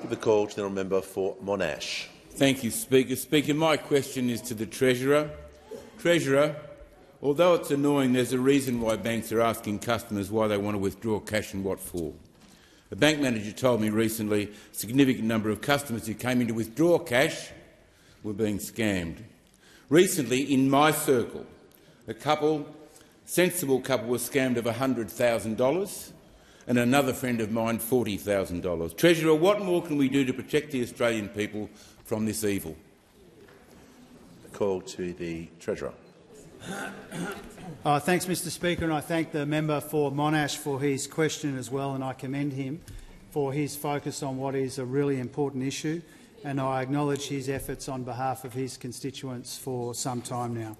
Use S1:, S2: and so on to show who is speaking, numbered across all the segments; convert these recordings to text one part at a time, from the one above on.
S1: The call to the member for Monash.
S2: Thank you, Speaker. Speaker, my question is to the Treasurer. Treasurer, although it's annoying, there's a reason why banks are asking customers why they want to withdraw cash and what for. A bank manager told me recently a significant number of customers who came in to withdraw cash were being scammed. Recently, in my circle, a sensible couple was scammed of $100,000 and another friend of mine $40,000. Treasurer, what more can we do to protect the Australian people from this evil?
S1: The call to the Treasurer.
S3: Thanks, Mr Speaker, and I thank the member for Monash for his question as well, and I commend him for his focus on what is a really important issue, and I acknowledge his efforts on behalf of his constituents for some time now.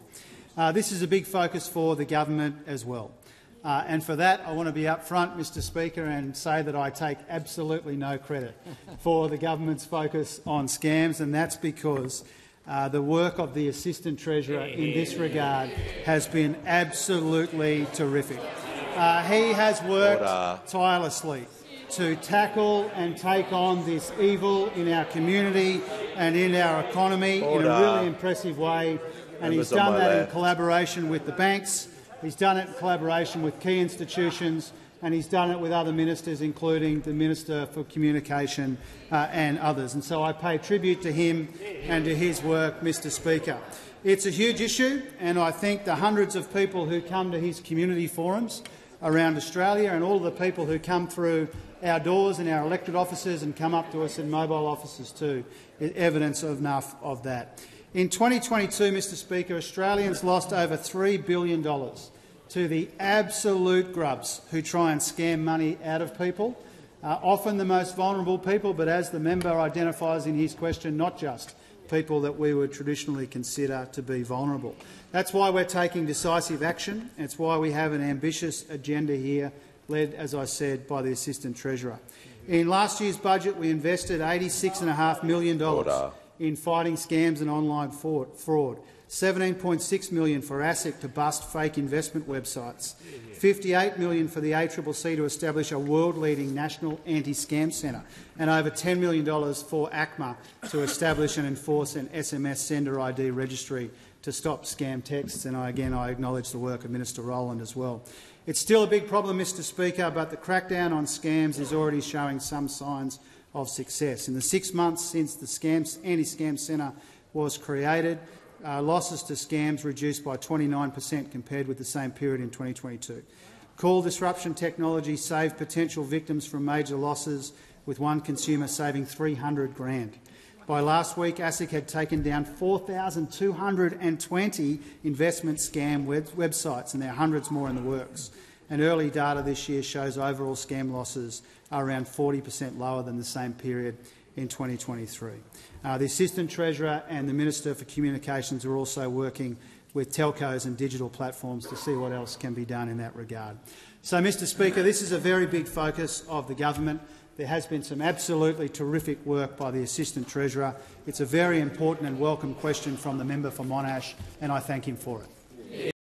S3: This is a big focus for the government as well, and for that I want to be upfront, Mr Speaker, and say that I take absolutely no credit for the government's focus on scams, and that's because the work of the Assistant Treasurer in this regard has been absolutely terrific. He has worked tirelessly to tackle and take on this evil in our community and in our economy in a really impressive way, and he's done that in collaboration with the banks, he's done it in collaboration with key institutions, and he's done it with other ministers, including the Minister for Communication and others. And so I pay tribute to him and to his work, Mr Speaker. It's a huge issue, and I think the hundreds of people who come to his community forums around Australia and all of the people who come through our doors in our elected offices and come up to us in mobile offices too is evidence enough of that. In 2022, Mr Speaker, Australians lost over $3 billion to the absolute grubs who try and scam money out of people, often the most vulnerable people, but as the member identifies in his question, not just people that we would traditionally consider to be vulnerable. That's why we're taking decisive action. It's why we have an ambitious agenda here, led, as I said, by the Assistant Treasurer. In last year's budget, we invested $86.5 million in fighting scams and online fraud. $17.6 million for ASIC to bust fake investment websites, $58 million for the ACCC to establish a world-leading national anti-scam centre, and over $10 million for ACMA to establish and enforce an SMS sender ID registry to stop scam texts. And I acknowledge the work of Minister Rowland as well. It's still a big problem, Mr Speaker, but the crackdown on scams is already showing some signs of success. In the 6 months since the anti-scam centre was created, losses to scams reduced by 29% compared with the same period in 2022. Call disruption technology saved potential victims from major losses, with one consumer saving $300,000. By last week, ASIC had taken down 4,220 investment scam websites, and there are hundreds more in the works. And early data this year shows overall scam losses are around 40% lower than the same period in 2023. The Assistant Treasurer and the Minister for Communications are also working with telcos and digital platforms to see what else can be done in that regard. So, Mr Speaker, this is a very big focus of the government. There has been some absolutely terrific work by the Assistant Treasurer. It's a very important and welcome question from the member for Monash, and I thank him for it.